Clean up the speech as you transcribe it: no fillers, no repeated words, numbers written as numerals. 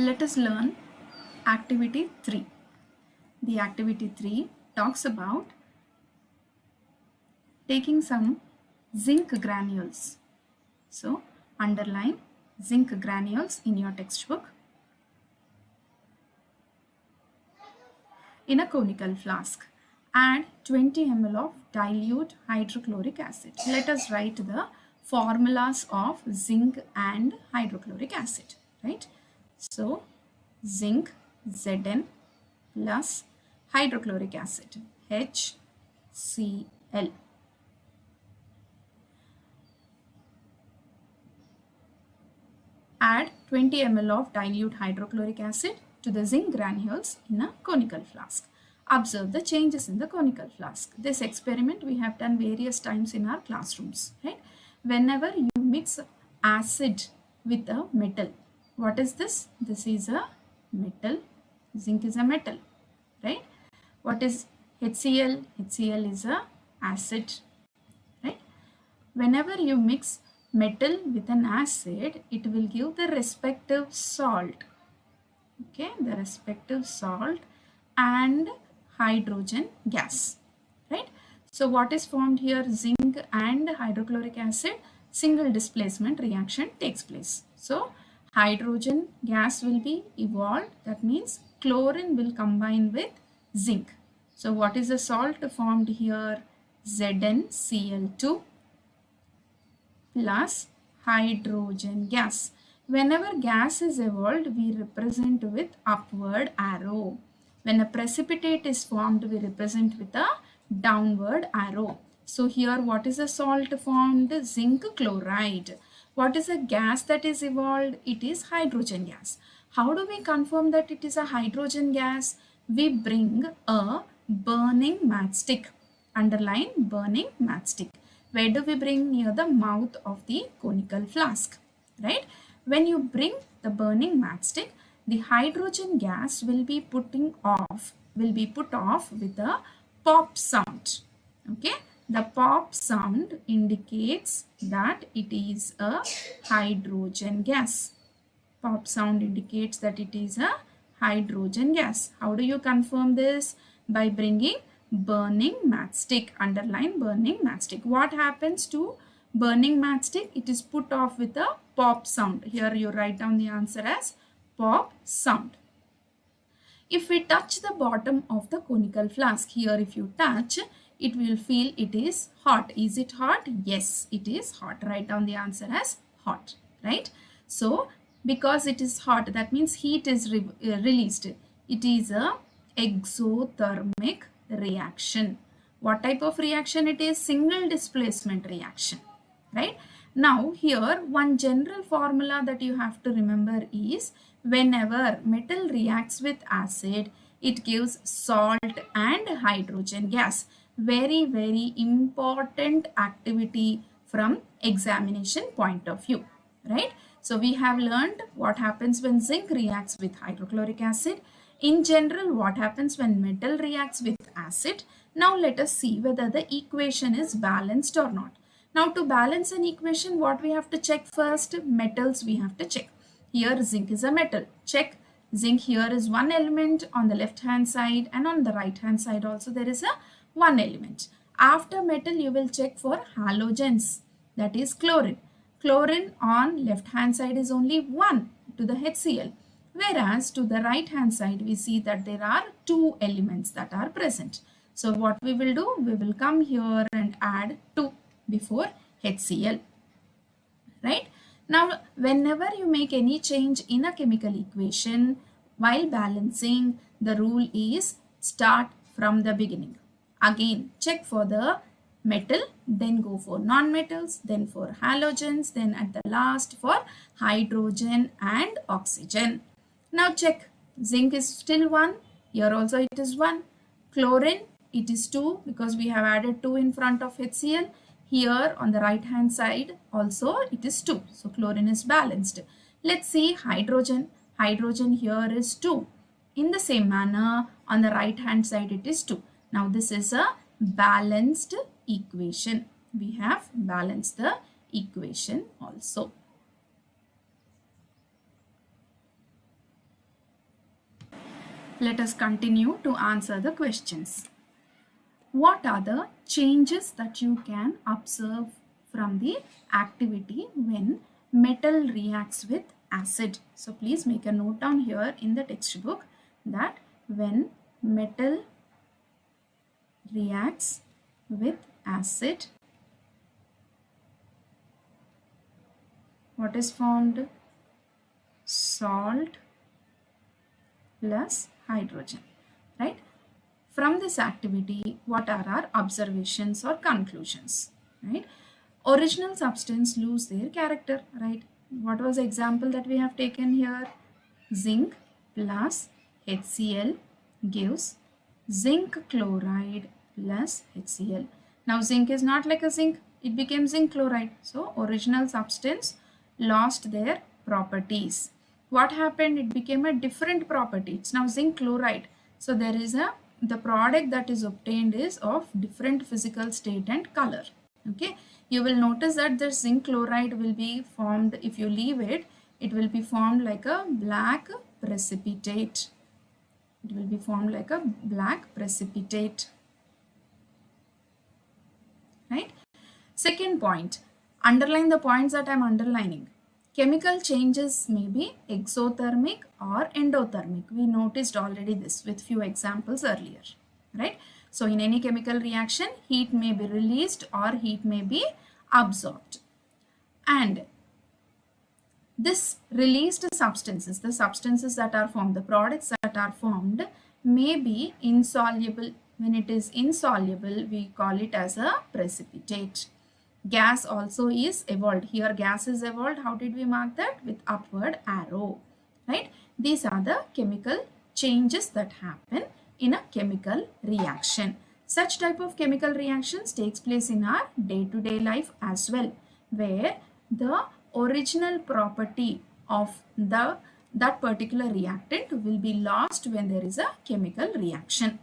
Let us learn activity 3. The activity 3 talks about taking some zinc granules. So underline zinc granules in your textbook. In a conical flask, add 20 ml of dilute hydrochloric acid. Let us write the formulas of zinc and hydrochloric acid, right? So zinc Zn plus hydrochloric acid HCl. Add 20 ml of dilute hydrochloric acid to the zinc granules in a conical flask. Observe the changes in the conical flask. This experiment we have done various times in our classrooms, right? Whenever you mix acid with a metal, what is this? This is a metal. Zinc is a metal, right? What is HCl? HCl is a acid, right? Whenever you mix metal with an acid, it will give the respective salt, okay, the respective salt and hydrogen gas, right? So what is formed here? Zinc and hydrochloric acid, single displacement reaction takes place. So hydrogen gas will be evolved, that means chlorine will combine with zinc. So what is the salt formed here? ZnCl2 plus hydrogen gas. Whenever gas is evolved, we represent with upward arrow. When a precipitate is formed, we represent with a downward arrow. So here what is the salt formed? Zinc chloride. What is the gas that is evolved? It is hydrogen gas. How do we confirm that it is a hydrogen gas? We bring a burning matchstick. Underline burning matchstick. Where do we bring? Near the mouth of the conical flask, right? When you bring the burning matchstick, the hydrogen gas will be put off with a pop sound, okay? The pop sound indicates that it is a hydrogen gas. Pop sound indicates that it is a hydrogen gas. How do you confirm this? By bringing burning matchstick. Underline burning matchstick. What happens to burning matchstick? It is put off with a pop sound. Here you write down the answer as pop sound. If we touch the bottom of the conical flask, here if you touch, it will feel it is hot. Is it hot? Yes, it is hot. Write down the answer as hot, right? So because it is hot, that means heat is released. It is a exothermic reaction. What type of reaction it is? Single displacement reaction, right? Now here one general formula that you have to remember is whenever metal reacts with acid, it gives salt and hydrogen gas. Very, very important activity from examination point of view, right? So we have learned what happens when zinc reacts with hydrochloric acid. In general, what happens when metal reacts with acid. Now let us see whether the equation is balanced or not. Now to balance an equation, what we have to check first? Metals we have to check. Here zinc is a metal. Check. Zinc here is one element on the left hand side, and on the right hand side also there is a one element. After metal you will check for halogens, that is chlorine. Chlorine on left hand side is only 1 to the HCl. Whereas to the right hand side we see that there are 2 elements that are present. So what we will do? We will come here and add 2 before HCl, right? Now whenever you make any change in a chemical equation while balancing, the rule is start from the beginning. Again check for the metal, then go for non-metals, then for halogens, then at the last for hydrogen and oxygen. Now check. Zinc is still 1. Here also it is 1. Chlorine, it is 2 because we have added 2 in front of HCl. Here on the right hand side also it is 2. So chlorine is balanced. Let's see hydrogen. Hydrogen here is 2. In the same manner on the right hand side it is 2. Now this is a balanced equation. We have balanced the equation also. Let us continue to answer the questions. What are the changes that you can observe from the activity when metal reacts with acid? So please make a note down here in the textbook that when metal reacts with acid, what is formed? Salt plus hydrogen, right? From this activity, what are our observations or conclusions, right? Original substance lose their character, right? What was the example that we have taken here? Zinc plus HCl gives zinc chloride plus HCl. Now zinc is not like a zinc, it became zinc chloride. So original substance lost their properties. What happened? It became a different property. It's now zinc chloride. So there is the product that is obtained is of different physical state and color. Okay, you will notice that the zinc chloride will be formed, if you leave it, it will be formed like a black precipitate. It will be formed like a black precipitate, right? Second point, underline the points that I am underlining. Chemical changes may be exothermic or endothermic. We noticed already this with few examples earlier, right? So in any chemical reaction, heat may be released or heat may be absorbed. And this released substances, the substances that are formed, the products that are formed may be insoluble. When it is insoluble, we call it as a precipitate. Gas also is evolved. Here gas is evolved. How did we mark that? With upward arrow, right? These are the chemical changes that happen in a chemical reaction. Such type of chemical reactions takes place in our day-to-day life as well, where the original property of that particular reactant will be lost when there is a chemical reaction.